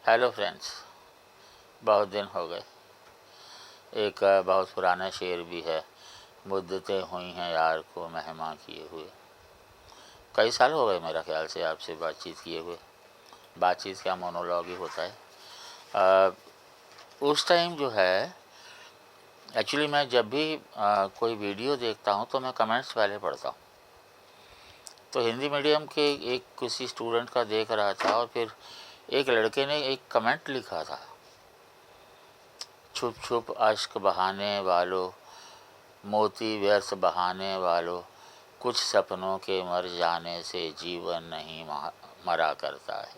Hello friends, बहुत दिन हो गए। एक बहुत पुराना शेर भी है, मुद्दतें हुई हैं यार को मेहमान किए हुए। कई साल हो गए मेरा ख्याल से आपसे बातचीत किए हुए। बातचीत का मोनोलॉग ही होता है। उस टाइम जो है, एक्चुअली मैं जब भी कोई वीडियो देखता हूँ तो मैं कमेंट्स पहले पढ़ता हूँ। तो हिंदी मीडियम के एक किसी स्टूडेंट का देख रहा था और फिर एक लड़के ने एक कमेंट लिखा था, छुप छुप अश्क बहाने वालों, मोती व्यर्थ बहाने वालों, कुछ सपनों के मर जाने से जीवन नहीं मरा करता है।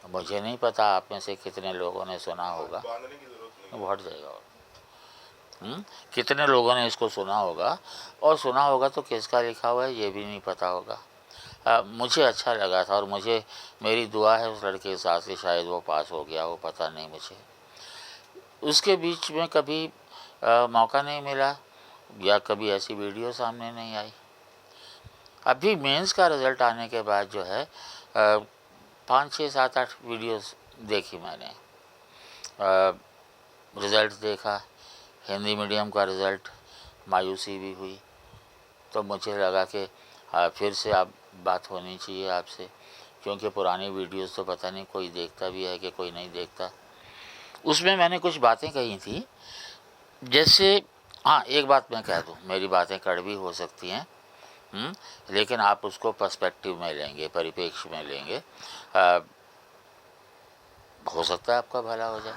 मुझे नहीं पता आप में से कितने लोगों ने सुना होगा, वो हट जाएगा। कितने लोगों ने इसको सुना होगा, और सुना होगा तो किसका लिखा हुआ है ये भी नहीं पता होगा। मुझे अच्छा लगा था और मुझे मेरी दुआ है उस लड़के के साथ कि शायद वो पास हो गया हो, पता नहीं मुझे। उसके बीच में कभी मौका नहीं मिला या कभी ऐसी वीडियो सामने नहीं आई। अभी मेंस का रिज़ल्ट आने के बाद जो है 5, 6, 7, 8 वीडियोस देखी मैंने। रिज़ल्ट देखा, हिंदी मीडियम का रिज़ल्ट, मायूसी भी हुई। तो मुझे लगा कि फिर से आप बात होनी चाहिए आपसे, क्योंकि पुरानी वीडियोस तो पता नहीं कोई देखता भी है कि कोई नहीं देखता। उसमें मैंने कुछ बातें कही थी, जैसे हाँ, एक बात मैं कह दूँ, मेरी बातें कड़वी हो सकती हैं, लेकिन आप उसको पर्सपेक्टिव में लेंगे, परिप्रेक्ष्य में लेंगे, हो सकता है आपका भला हो जाए।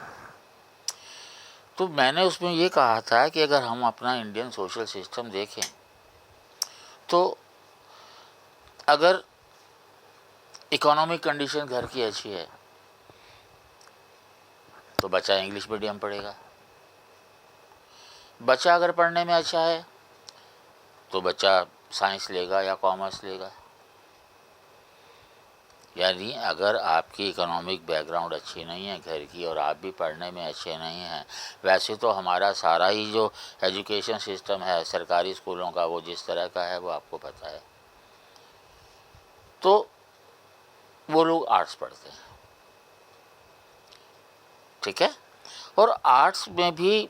तो मैंने उसमें ये कहा था कि अगर हम अपना इंडियन सोशल सिस्टम देखें तो अगर इकोनॉमिक कंडीशन घर की अच्छी है तो बच्चा इंग्लिश मीडियम पढ़ेगा। बच्चा अगर पढ़ने में अच्छा है तो बच्चा साइंस लेगा या कॉमर्स लेगा। यानी अगर आपकी इकोनॉमिक बैकग्राउंड अच्छी नहीं है घर की और आप भी पढ़ने में अच्छे नहीं हैं, वैसे तो हमारा सारा ही जो एजुकेशन सिस्टम है सरकारी स्कूलों का वो जिस तरह का है वो आपको पता है, तो वो लोग आर्ट्स पढ़ते हैं, ठीक है। और आर्ट्स में भी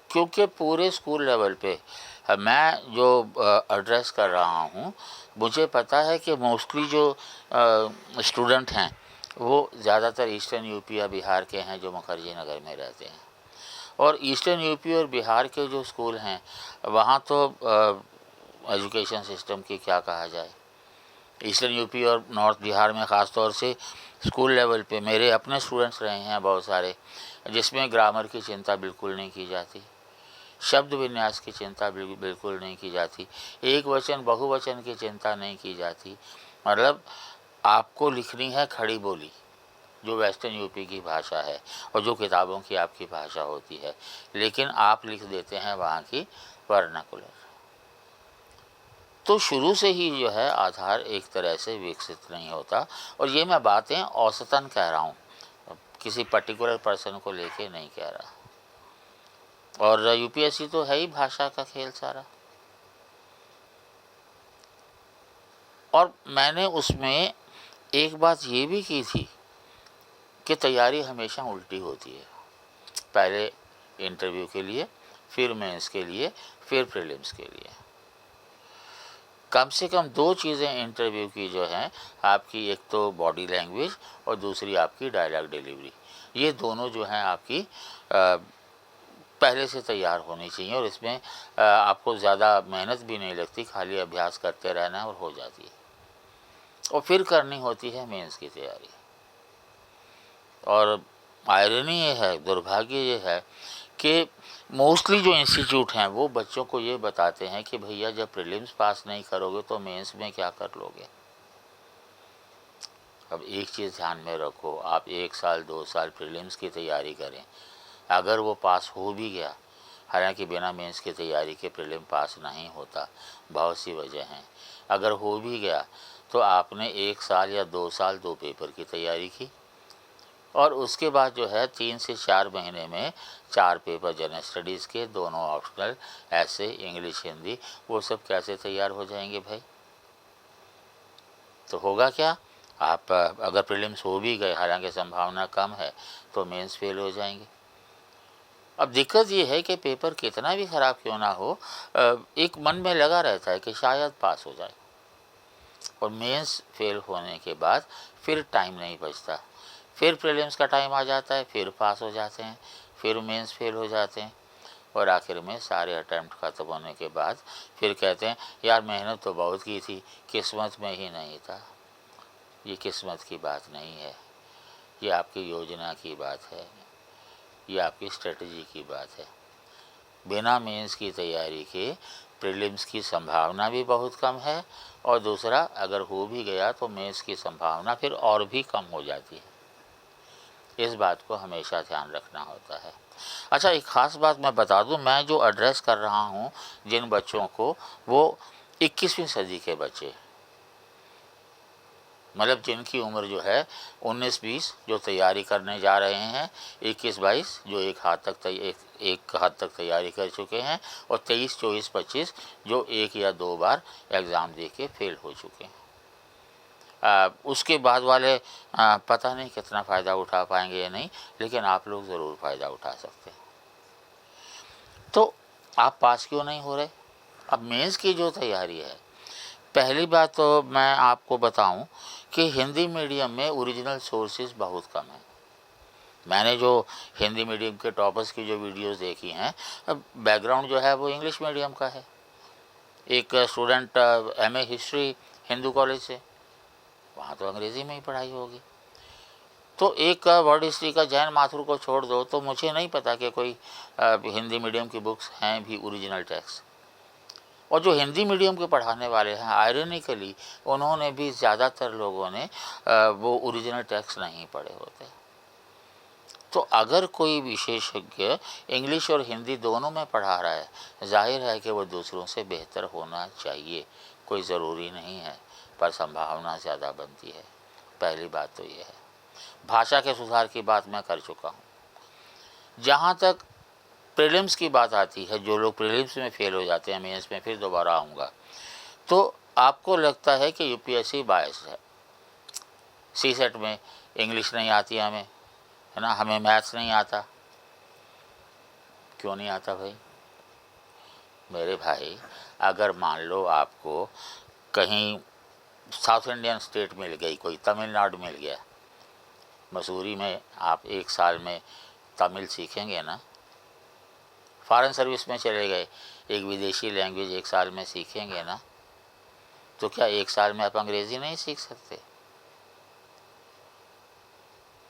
क्योंकि पूरे स्कूल लेवल पे मैं जो एड्रेस कर रहा हूँ, मुझे पता है कि मोस्टली जो स्टूडेंट हैं वो ज़्यादातर ईस्टर्न यूपी या बिहार के हैं जो मुखर्जी नगर में रहते हैं। और ईस्टर्न यूपी और बिहार के जो स्कूल हैं वहाँ तो एजुकेशन सिस्टम की क्या कहा जाए। ईस्टर्न यूपी और नॉर्थ बिहार में ख़ास तौर से स्कूल लेवल पे मेरे अपने स्टूडेंट्स रहे हैं बहुत सारे, जिसमें ग्रामर की चिंता बिल्कुल नहीं की जाती, शब्द विन्यास की चिंता बिल्कुल नहीं की जाती, एक वचन बहुवचन की चिंता नहीं की जाती। मतलब आपको लिखनी है खड़ी बोली जो वेस्टर्न यूपी की भाषा है और जो किताबों की आपकी भाषा होती है, लेकिन आप लिख देते हैं वहाँ की वर्नाकुलर। तो शुरू से ही जो है आधार एक तरह से विकसित नहीं होता। और ये मैं बातें औसतन कह रहा हूँ, किसी पर्टिकुलर पर्सन को लेके नहीं कह रहा। और यूपीएससी तो है ही भाषा का खेल सारा। और मैंने उसमें एक बात ये भी की थी कि तैयारी हमेशा उल्टी होती है, पहले इंटरव्यू के लिए, फिर मेंस के लिए, फिर प्रीलिम्स के लिए। कम से कम 2 चीज़ें इंटरव्यू की जो हैं आपकी, एक तो बॉडी लैंग्वेज और दूसरी आपकी डायलॉग डिलीवरी। ये दोनों जो हैं आपकी पहले से तैयार होनी चाहिए और इसमें आपको ज़्यादा मेहनत भी नहीं लगती, खाली अभ्यास करते रहना और हो जाती है। और फिर करनी होती है मेंस की तैयारी। और आयरनी ये है, दुर्भाग्य ये है कि मोस्टली जो इंस्टीट्यूट हैं वो बच्चों को ये बताते हैं कि भैया जब प्रीलिम्स पास नहीं करोगे तो मेंस में क्या कर लोगे। अब एक चीज़ ध्यान में रखो, आप 1 साल 2 साल प्रीलिम्स की तैयारी करें, अगर वो पास हो भी गया, हालांकि बिना मेंस की तैयारी के प्रीलिम पास नहीं होता, बहुत सी वजह हैं, अगर हो भी गया तो आपने 1 साल या 2 साल 2 पेपर की तैयारी की और उसके बाद जो है 3 से 4 महीने में 4 पेपर जनरल स्टडीज़ के, दोनों ऑप्शनल, ऐसे इंग्लिश हिंदी, वो सब कैसे तैयार हो जाएंगे भाई। तो होगा क्या, आप अगर प्रीलिम्स हो भी गए, हालांकि संभावना कम है, तो मेंस फेल हो जाएंगे। अब दिक्कत ये है कि पेपर कितना भी ख़राब क्यों ना हो, एक मन में लगा रहता है कि शायद पास हो जाए, और मेंस फेल होने के बाद फिर टाइम नहीं बचता, फिर प्रीलिम्स का टाइम आ जाता है, फिर पास हो जाते हैं, फिर मेंस फेल हो जाते हैं, और आखिर में सारे अटैम्प्ट ख़त्म होने के बाद फिर कहते हैं यार मेहनत तो बहुत की थी, किस्मत में ही नहीं था। ये किस्मत की बात नहीं है, ये आपकी योजना की बात है, ये आपकी स्ट्रेटजी की बात है। बिना मेंस की तैयारी के प्रीलिम्स की संभावना भी बहुत कम है, और दूसरा अगर हो भी गया तो मेंस की संभावना फिर और भी कम हो जाती है। इस बात को हमेशा ध्यान रखना होता है। अच्छा, एक ख़ास बात मैं बता दूं, मैं जो एड्रेस कर रहा हूं जिन बच्चों को, वो 21वीं सदी के बच्चे, मतलब जिनकी उम्र जो है 19-20 जो तैयारी करने जा रहे हैं, 21-22 जो एक हाथ तक तैयारी कर चुके हैं, और 23-24-25 जो एक या दो बार एग्ज़ाम दे के फेल हो चुके हैं। उसके बाद वाले पता नहीं कितना फ़ायदा उठा पाएंगे या नहीं, लेकिन आप लोग ज़रूर फ़ायदा उठा सकते हैं। तो आप पास क्यों नहीं हो रहे? अब मेंस की जो तैयारी है, पहली बात तो मैं आपको बताऊं कि हिंदी मीडियम में ओरिजिनल सोर्सेज बहुत कम हैं। मैंने जो हिंदी मीडियम के टॉपर्स की जो वीडियोस देखी हैं, अब बैकग्राउंड जो है वो इंग्लिश मीडियम का है। एक student MA history Hindu college से, वहाँ तो अंग्रेज़ी में ही पढ़ाई होगी। तो एक वर्ड हिस्ट्री का जैन माथुर को छोड़ दो, तो मुझे नहीं पता कि कोई हिंदी मीडियम की बुक्स हैं भी ओरिजिनल टेक्स्ट। और जो हिंदी मीडियम के पढ़ाने वाले हैं, आयरनिकली उन्होंने भी, ज़्यादातर लोगों ने वो ओरिजिनल टेक्स्ट नहीं पढ़े होते। तो अगर कोई विशेषज्ञ इंग्लिश और हिंदी दोनों में पढ़ा रहा है, जाहिर है कि वो दूसरों से बेहतर होना चाहिए। कोई ज़रूरी नहीं है, पर संभावना ज़्यादा बनती है। पहली बात तो ये है। भाषा के सुधार की बात मैं कर चुका हूँ। जहाँ तक प्रीलिम्स की बात आती है, जो लोग प्रीलिम्स में फेल हो जाते हैं, मेंस में फिर दोबारा आऊँगा, तो आपको लगता है कि यूपीएससी बायस है। सीसेट में इंग्लिश नहीं आती हमें, है ना, हमें मैथ्स नहीं आता। क्यों नहीं आता भाई? मेरे भाई, अगर मान लो आपको कहीं साउथ इंडियन स्टेट मिल गई, कोई तमिलनाडु मिल गया, मसूरी में आप एक साल में तमिल सीखेंगे ना। फॉरेन सर्विस में चले गए, एक विदेशी लैंग्वेज एक साल में सीखेंगे ना, तो क्या एक साल में आप अंग्रेज़ी नहीं सीख सकते?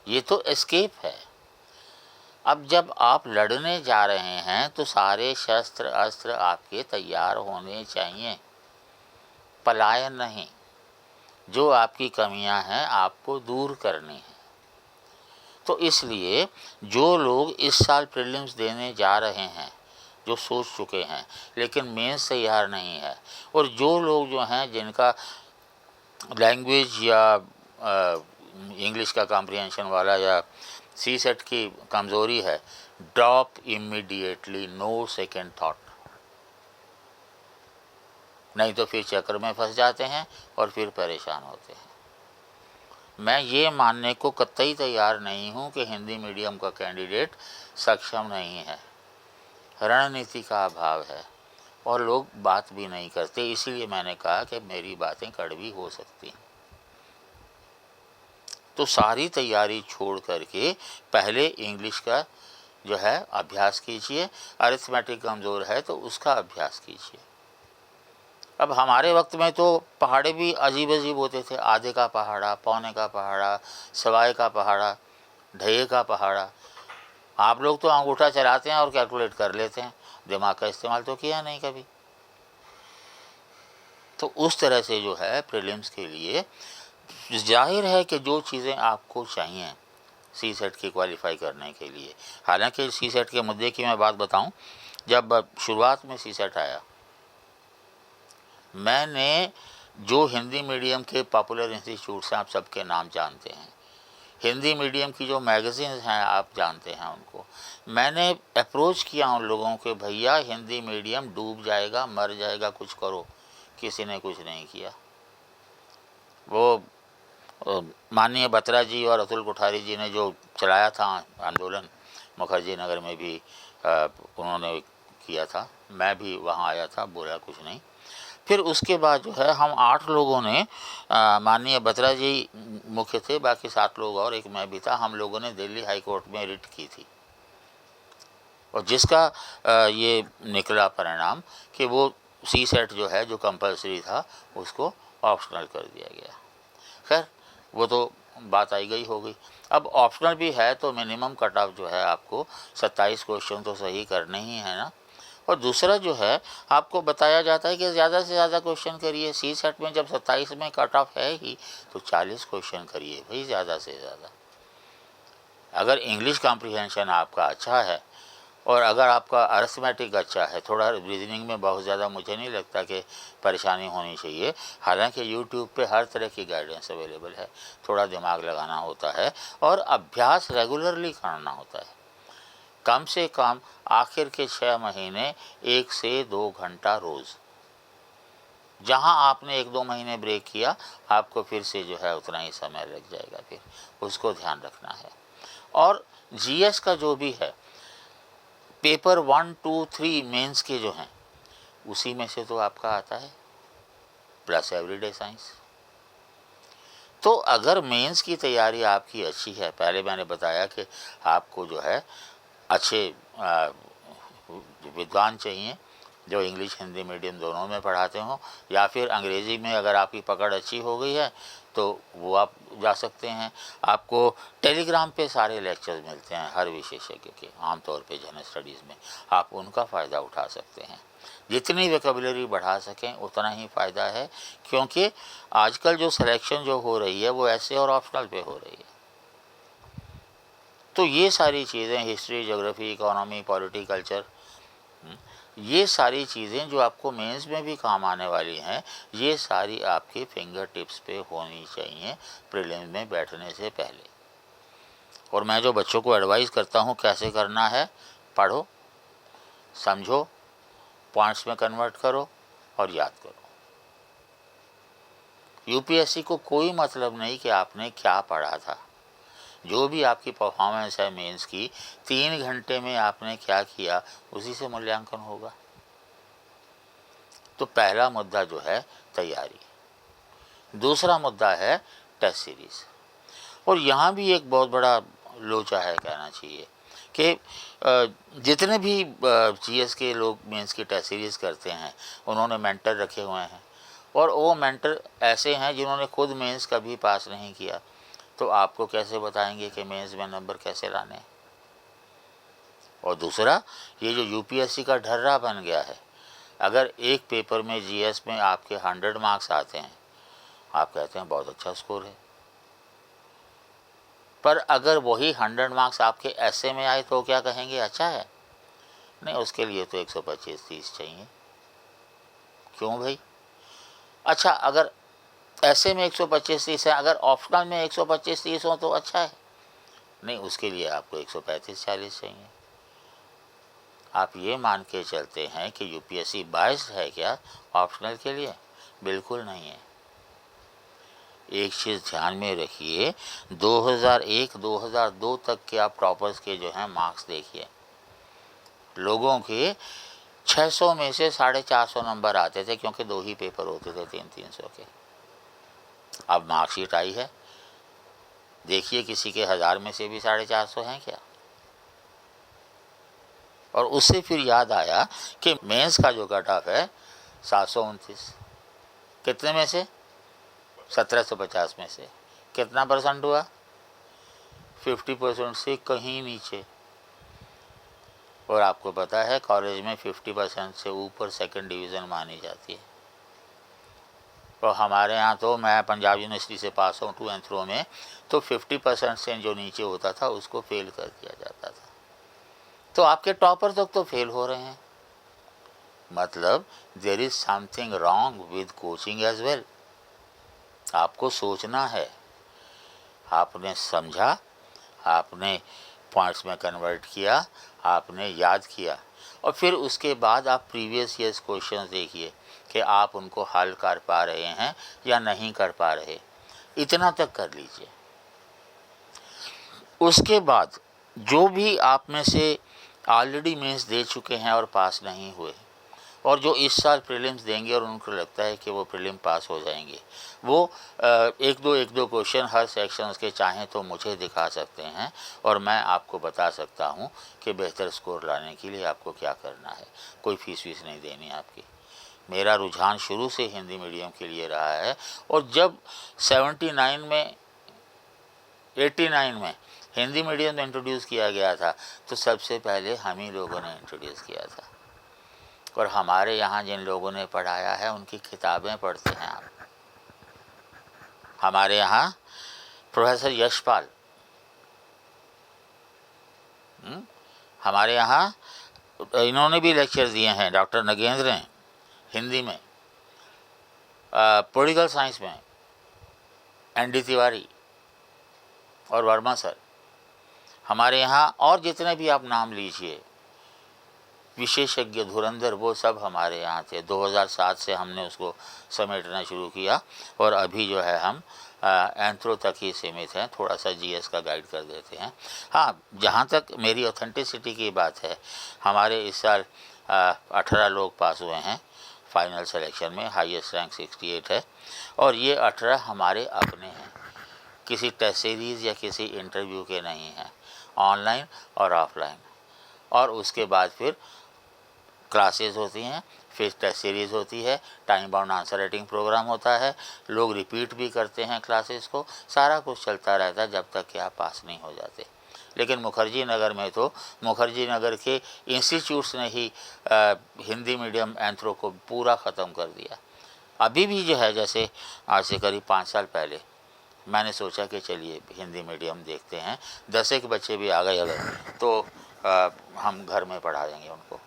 ये तो एस्केप है। अब जब आप लड़ने जा रहे हैं तो सारे शस्त्र अस्त्र आपके तैयार होने चाहिए, पलायन नहीं। जो आपकी कमियां हैं आपको दूर करनी है। तो इसलिए जो लोग इस साल प्रीलिम्स देने जा रहे हैं, जो सोच चुके हैं लेकिन मेंस तैयार नहीं है, और जो लोग जो हैं जिनका लैंग्वेज या इंग्लिश का कॉम्प्रिहेंशन वाला या सीसेट की कमज़ोरी है, drop immediately, no second thought. नहीं तो फिर चक्कर में फंस जाते हैं और फिर परेशान होते हैं। मैं ये मानने को कतई तैयार नहीं हूँ कि हिंदी मीडियम का कैंडिडेट सक्षम नहीं है। रणनीति का अभाव है और लोग बात भी नहीं करते। इसीलिए मैंने कहा कि मेरी बातें कड़वी हो सकती हैं। तो सारी तैयारी छोड़ करके पहले इंग्लिश का जो है अभ्यास कीजिए। अरिथमेटिक कमज़ोर है तो उसका अभ्यास कीजिए। अब हमारे वक्त में तो पहाड़े भी अजीब अजीब होते थे। आधे का पहाड़ा, पौने का पहाड़ा, सवाए का पहाड़ा, ढाई का पहाड़ा। आप लोग तो अंगूठा चलाते हैं और कैलकुलेट कर लेते हैं, दिमाग का इस्तेमाल तो किया नहीं कभी। तो उस तरह से जो है प्रीलिम्स के लिए जाहिर है कि जो चीज़ें आपको चाहिए सीसेट की क्वालिफाई करने के लिए। हालांकि सीसेट के मुद्दे की मैं बात बताऊं, जब शुरुआत में सीसेट आया, मैंने जो हिंदी मीडियम के पॉपुलर इंस्टीट्यूट्स हैं, आप सबके नाम जानते हैं, हिंदी मीडियम की जो मैगज़ीन्स हैं आप जानते हैं उनको, मैंने अप्रोच किया उन लोगों के, भैया हिंदी मीडियम डूब जाएगा, मर जाएगा, कुछ करो। किसी ने कुछ नहीं किया। वो माननीय बत्रा जी और अतुल कोठारी जी ने जो चलाया था आंदोलन, मुखर्जी नगर में भी उन्होंने किया था, मैं भी वहाँ आया था, बोला कुछ नहीं। फिर उसके बाद जो है हम 8 लोगों ने, माननीय बत्रा जी मुख्य थे, बाकी 7 लोग और एक मैं भी था, हम लोगों ने दिल्ली हाई कोर्ट में रिट की थी, और जिसका ये निकला परिणाम कि वो सी सेट जो है, जो कंपलसरी था, उसको ऑप्शनल कर दिया गया। खैर वो तो बात आई गई हो गई। अब ऑप्शनल भी है तो मिनिमम कट ऑफ जो है आपको 27 क्वेश्चन तो सही करने ही है ना। और दूसरा जो है आपको बताया जाता है कि ज़्यादा से ज़्यादा क्वेश्चन करिए। सी सेट में जब 27 में कट ऑफ है ही तो 40 क्वेश्चन करिए भाई, ज़्यादा से ज़्यादा। अगर इंग्लिश कॉम्प्रिहेंशन आपका अच्छा है और अगर आपका अरिथमेटिक अच्छा है, थोड़ा रीजनिंग में बहुत ज़्यादा मुझे नहीं लगता कि परेशानी होनी चाहिए। हालांकि यूट्यूब पे हर तरह की गाइडेंस अवेलेबल है, थोड़ा दिमाग लगाना होता है और अभ्यास रेगुलरली करना होता है। कम से कम आखिर के 6 महीने 1 से 2 घंटा रोज़। जहां आपने 1-2 महीने ब्रेक किया, आपको फिर से जो है उतना ही समय लग जाएगा, फिर उसको ध्यान रखना है। और जीएस का जो भी है, पेपर 1, 2, 3 मेंस के जो हैं उसी में से तो आपका आता है, प्लस एवरीडे साइंस। तो अगर मेंस की तैयारी आपकी अच्छी है, पहले मैंने बताया कि आपको जो है अच्छे विद्वान चाहिए जो इंग्लिश हिंदी मीडियम दोनों में पढ़ाते हों, या फिर अंग्रेज़ी में अगर आपकी पकड़ अच्छी हो गई है तो वो आप जा सकते हैं। आपको टेलीग्राम पे सारे लेक्चर्स मिलते हैं हर विशेषज्ञ के, आमतौर पे जनरल स्टडीज़ में, आप उनका फ़ायदा उठा सकते हैं। जितनी वोकैबुलरी बढ़ा सकें उतना ही फ़ायदा है, क्योंकि आजकल जो सिलेक्शन जो हो रही है वो ऐसे और ऑप्शनल पे हो रही है। तो ये सारी चीज़ें, history, geography, economy, polity, culture, ये सारी चीज़ें जो आपको मेंस में भी काम आने वाली हैं, ये सारी आपके फिंगर टिप्स पे होनी चाहिए प्रीलिम्स में बैठने से पहले। और मैं जो बच्चों को एडवाइस करता हूँ कैसे करना है, पढ़ो, समझो, पॉइंट्स में कन्वर्ट करो और याद करो। यूपीएससी को कोई मतलब नहीं कि आपने क्या पढ़ा था। जो भी आपकी परफॉर्मेंस है मेंस की, 3 घंटे में आपने क्या किया, उसी से मूल्यांकन होगा। तो पहला मुद्दा जो है तैयारी, दूसरा मुद्दा है टेस्ट सीरीज़। और यहाँ भी एक बहुत बड़ा लोचा है, कहना चाहिए कि जितने भी जीएस के लोग मेंस की टेस्ट सीरीज़ करते हैं, उन्होंने मेंटर रखे हुए हैं, और वो मेंटर ऐसे हैं जिन्होंने खुद मेंस कभी पास नहीं किया, तो आपको कैसे बताएंगे कि मेंस में नंबर कैसे लाने। और दूसरा, ये जो यूपीएससी का ढर्रा बन गया है, अगर एक पेपर में जीएस में आपके 100 मार्क्स आते हैं, आप कहते हैं बहुत अच्छा स्कोर है, पर अगर वही 100 मार्क्स आपके ऐसे में आए तो क्या कहेंगे, अच्छा है? नहीं, उसके लिए तो 125-30 चाहिए। क्यों भाई? अच्छा, अगर ऐसे में 125-30 है, अगर ऑप्शनल में 125-30 हो तो अच्छा है? नहीं, उसके लिए आपको 135-40 चाहिए। आप ये मान के चलते हैं कि यूपीएससी बायस्ड है क्या ऑप्शनल के लिए? बिल्कुल नहीं है। एक चीज़ ध्यान में रखिए, 2001-2002 तक के आप टॉपर्स के जो हैं मार्क्स देखिए, लोगों के 600 में से 450 नंबर आते थे, क्योंकि 2 ही पेपर होते थे 300-300 के। अब मार्कशीट आई है, देखिए किसी के 1000 में से भी 450 हैं क्या? और उससे फिर याद आया कि मेंस का जो कट ऑफ है 729, कितने में से? 1750 में से कितना परसेंट हुआ? 50% से कहीं नीचे। और आपको पता है कॉलेज में 50% से ऊपर सेकंड डिवीज़न मानी जाती है। तो हमारे यहाँ तो, मैं पंजाब यूनिवर्सिटी से पास हूँ 2 एंड थ्रो में, तो 50% से जो नीचे होता था उसको फेल कर दिया जाता था। तो आपके टॉपर तक तो फेल हो रहे हैं, मतलब there is something wrong with coaching as well. आपको सोचना है, आपने समझा, आपने पॉइंट्स में कन्वर्ट किया, आपने याद किया, और फिर उसके बाद आप प्रीवियस ईयर्स क्वेश्चंस देखिए कि आप उनको हल कर पा रहे हैं या नहीं कर पा रहे। इतना तक कर लीजिए। उसके बाद जो भी आप में से ऑलरेडी मेंस दे चुके हैं और पास नहीं हुए, और जो इस साल प्रीलिम्स देंगे और उनको लगता है कि वो प्रीलिम पास हो जाएंगे, वो एक दो क्वेश्चन हर सेक्शन के चाहें तो मुझे दिखा सकते हैं और मैं आपको बता सकता हूं कि बेहतर स्कोर लाने के लिए आपको क्या करना है। कोई फीस वीस नहीं देनी आपकी। मेरा रुझान शुरू से हिंदी मीडियम के लिए रहा है, और जब 79 में 89 में हिंदी मीडियम इंट्रोड्यूस किया गया था तो सबसे पहले हम ही लोगों ने इंट्रोड्यूस किया था। और हमारे यहाँ जिन लोगों ने पढ़ाया है उनकी किताबें पढ़ते हैं आप। हमारे यहाँ प्रोफेसर यशपाल, हमारे यहाँ इन्होंने भी लेक्चर दिए हैं, डॉक्टर नगेंद्र ने हिंदी में, पॉलिटिकल साइंस में ND तिवारी और वर्मा सर, हमारे यहाँ और जितने भी आप नाम लीजिए विशेषज्ञ धुरंधर, वो सब हमारे यहाँ थे। 2007 से हमने उसको समेटना शुरू किया और अभी जो है हम एंथ्रो तक ही सीमित हैं, थोड़ा सा GS का गाइड कर देते हैं। हाँ, जहाँ तक मेरी ऑथेंटिसिटी की बात है, हमारे इस साल 18 लोग पास हुए हैं फाइनल सिलेक्शन में, हाईएस्ट रैंक 68 है, और ये 18 हमारे अपने हैं, किसी टेस्ट सीरीज़ या किसी इंटरव्यू के नहीं हैं, ऑनलाइन और ऑफलाइन। और उसके बाद फिर क्लासेस होती हैं, फिर टेस्ट सीरीज़ होती है, time bound answer writing program होता है, लोग रिपीट भी करते हैं क्लासेस को, सारा कुछ चलता रहता है जब तक कि आप पास नहीं हो जाते। लेकिन मुखर्जी नगर में तो मुखर्जी नगर के इंस्टीट्यूट्स ने ही हिंदी मीडियम एंथ्रो को पूरा ख़त्म कर दिया। अभी भी जो है, जैसे आज से करीब 5 साल पहले मैंने सोचा कि चलिए हिंदी मीडियम देखते हैं, 10 एक बच्चे भी आ गए अगर तो हम घर में पढ़ा देंगे उनको।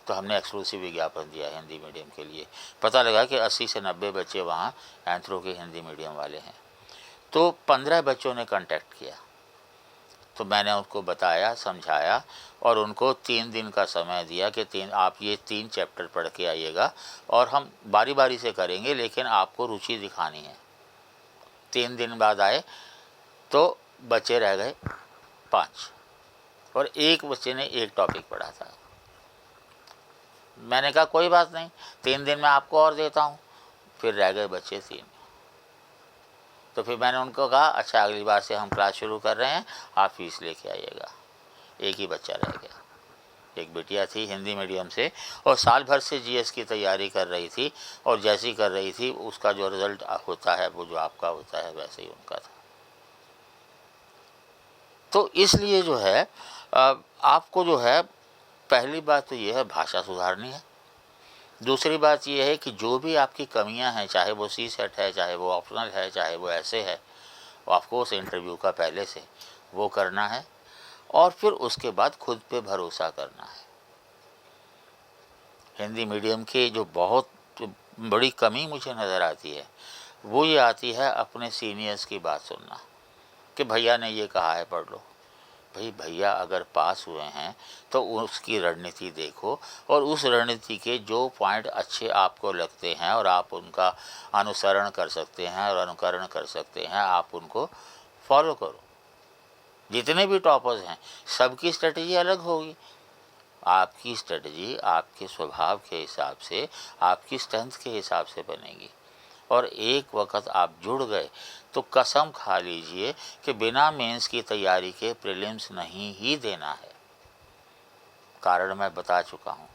तो हमने एक्सक्लूसिव विज्ञापन दिया हिंदी मीडियम के लिए। पता लगा कि 80 से 90 बच्चे वहाँ एंथ्रो के हिंदी मीडियम वाले हैं। तो 15 बच्चों ने कांटेक्ट किया, तो मैंने उनको बताया, समझाया और उनको 3 दिन का समय दिया कि आप ये 3 चैप्टर पढ़ के आइएगा और हम बारी बारी से करेंगे, लेकिन आपको रुचि दिखानी है। 3 दिन बाद आए तो बच्चे रह गए 5 और एक बच्चे ने एक टॉपिक पढ़ा था। मैंने कहा कोई बात नहीं, 3 दिन में आपको और देता हूँ। फिर रह गए बच्चे 3। तो फिर मैंने उनको कहा अच्छा अगली बार से हम क्लास शुरू कर रहे हैं, आप फीस लेके आइएगा। एक ही बच्चा रह गया, एक बिटिया थी हिंदी मीडियम से और साल भर से GS की तैयारी कर रही थी, और जैसी कर रही थी उसका जो रिज़ल्ट होता है वो जो आपका होता है वैसे ही उनका था। तो इसलिए जो है आपको जो है, पहली बात तो ये है भाषा सुधारनी है। दूसरी बात ये है कि जो भी आपकी कमियां हैं, चाहे वो CSET है, चाहे वो ऑप्शनल है, चाहे वो ऐसे है, आपको उस इंटरव्यू का पहले से वो करना है। और फिर उसके बाद खुद पे भरोसा करना है। हिंदी मीडियम की जो बहुत बड़ी कमी मुझे नज़र आती है वो ये आती है अपने सीनियर्स की बात सुनना कि भैया ने ये कहा है पढ़ लो। भाई भैया अगर पास हुए हैं तो उसकी रणनीति देखो, और उस रणनीति के जो पॉइंट अच्छे आपको लगते हैं और आप उनका अनुसरण कर सकते हैं और अनुकरण कर सकते हैं, आप उनको फॉलो करो। जितने भी टॉपर्स हैं सबकी स्ट्रेटजी अलग होगी। आपकी स्ट्रेटजी आपके स्वभाव के हिसाब से, आपकी स्ट्रेंथ के हिसाब से बनेगी। और एक वक्त आप जुड़ गए तो कसम खा लीजिए कि बिना मेंस की तैयारी के प्रीलिम्स नहीं ही देना है। कारण मैं बता चुका हूँ।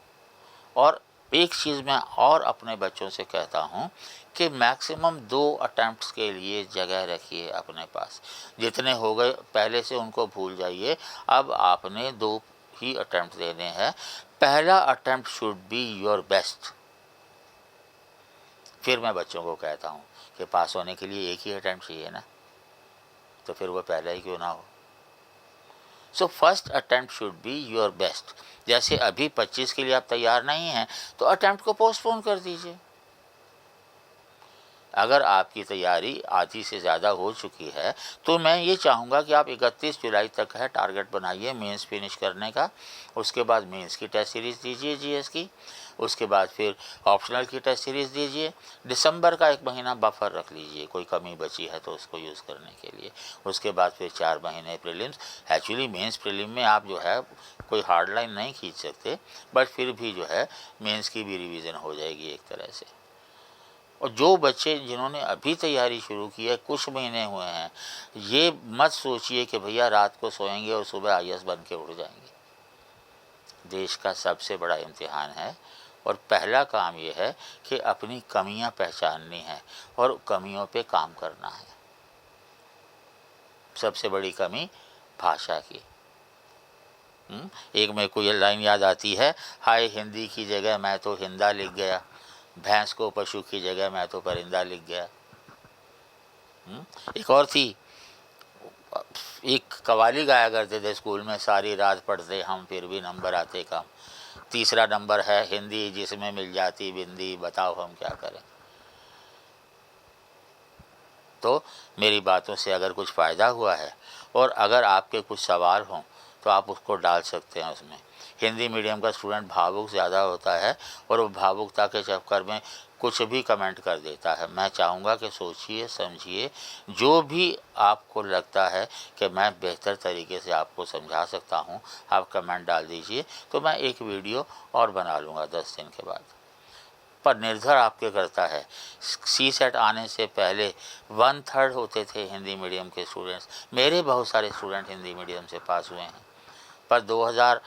और एक चीज़ मैं और अपने बच्चों से कहता हूँ कि मैक्सिमम 2 अटैम्प्ट्स के लिए जगह रखिए अपने पास। जितने हो गए पहले से उनको भूल जाइए, अब आपने 2 ही अटैम्प्ट देने हैं। पहला attempt should be your best. फिर मैं बच्चों को कहता हूँ कि पास होने के लिए एक ही अटैम्प्ट चाहिए ना, तो फिर वो पहला ही क्यों ना हो। So first attempt should be your best. जैसे अभी 25 के लिए आप तैयार नहीं हैं तो अटैम्प्ट को पोस्टपोन कर दीजिए। अगर आपकी तैयारी आधी से ज़्यादा हो चुकी है तो मैं ये चाहूँगा कि आप 31 जुलाई तक है टारगेट बनाइए मेंस फिनिश करने का। उसके बाद मेंस की टेस्ट सीरीज़ दीजिए GS की, उसके बाद फिर ऑप्शनल की टेस्ट सीरीज़ दीजिए, दिसंबर का 1 महीना बफर रख लीजिए, कोई कमी बची है तो उसको यूज़ करने के लिए। उसके बाद फिर 4 महीने प्रीलिम्स। एक्चुअली मेंस प्रीलिम में आप जो है कोई हार्ड लाइन नहीं खींच सकते, बट फिर भी जो है मेंस की भी रिवीजन हो जाएगी एक तरह से। और जो बच्चे जिन्होंने अभी तैयारी शुरू की है, कुछ महीने हुए हैं, ये मत सोचिए कि भैया रात को सोएंगे और सुबह आईएएस बन के उठ जाएंगे। देश का सबसे बड़ा इम्तिहान है और पहला काम ये है कि अपनी कमियां पहचाननी है और कमियों पे काम करना है। सबसे बड़ी कमी भाषा की। एक मेरे को ये लाइन याद आती है, हाय हिंदी की जगह मैं तो हिंदा लिख गया, भैंस को पशु की जगह मैं तो परिंदा लिख गया। एक और थी, एक कव्वाली गाया करते थे स्कूल में, सारी रात पढ़ते हम फिर भी नंबर आते कम, तीसरा नंबर है हिंदी जिसमें मिल जाती बिंदी, बताओ हम क्या करें। तो मेरी बातों से अगर कुछ फ़ायदा हुआ है और अगर आपके कुछ सवाल हों तो आप उसको डाल सकते हैं उसमें। हिंदी मीडियम का स्टूडेंट भावुक ज़्यादा होता है और वो भावुकता के चक्कर में कुछ भी कमेंट कर देता है। मैं चाहूँगा कि सोचिए समझिए, जो भी आपको लगता है कि मैं बेहतर तरीके से आपको समझा सकता हूँ, आप कमेंट डाल दीजिए, तो मैं एक वीडियो और बना लूँगा 10 दिन के बाद। पर निर्भर आपके करता है। CSET आने से पहले 1/3 होते थे हिंदी मीडियम के स्टूडेंट्स। मेरे बहुत सारे स्टूडेंट हिंदी मीडियम से पास हुए हैं, पर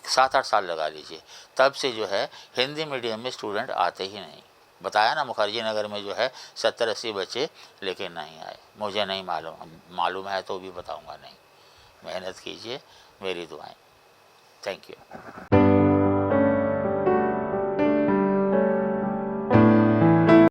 7-8 साल लगा लीजिए, तब से जो है हिंदी मीडियम में स्टूडेंट आते ही नहीं। बताया ना, मुखर्जी नगर में जो है 70-80 बच्चे लेकिन नहीं आए। मुझे नहीं मालूम है तो भी बताऊंगा नहीं। मेहनत कीजिए, मेरी दुआएं। Thank you.